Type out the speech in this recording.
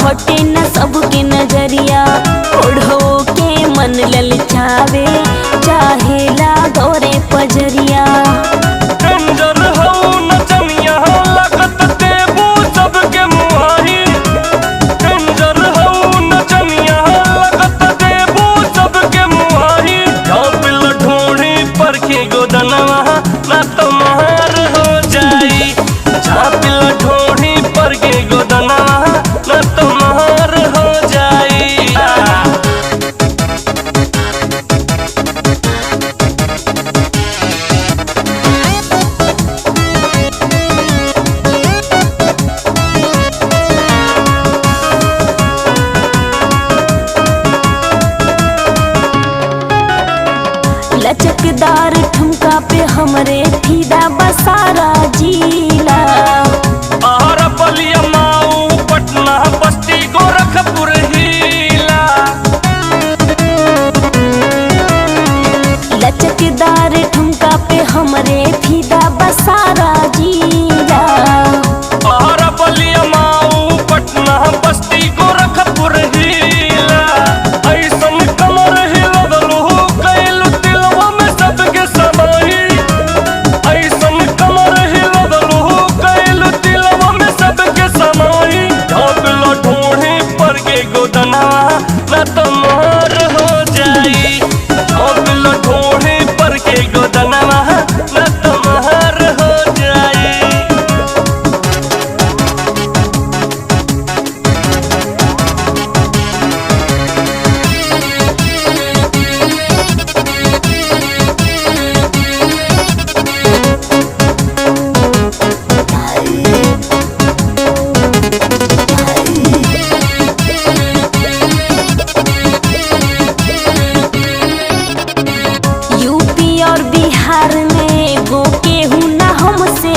हटे न सबके नजरिया, ओढ़ो के मन ललचावे, चाहेला दौरे पजरिया। कंजर हो नचनिया लगत देबू सबके मुहारी, कंजर हो नचनिया लगत देबू सबके मुहारी। झाँपिल ढूंढी पर के गोदनवा ना तुम्हार हो जाई, झाँपिल ढूंढी पर के गोदनवा ना तुम्हार हो जाई। लचकदार ठुमका पे हमरे फीदा बसारा जिला। आर बलिया माऊ पटना बस्ती गोरखपुर हिला। लचकदार ठुमका पे हमरे फीदा बसारा जिला। आर बलिया माऊ पटना बस्ती गोरखपुर हिला। ऐसन कमर हिलवलू कैलू दिलवा में सबके समाई, ऐसन कमर हिलवलू कैलू दिलवा में सबके समाई। झाँपिल ढूंढी पर के गोदनवा ना तुम्हार हो जाई, झाँपिल ढूंढी पर के गोदनवा ना तुम्हार हो जाई। यूपी और बिहार में गो केहू ना हमसे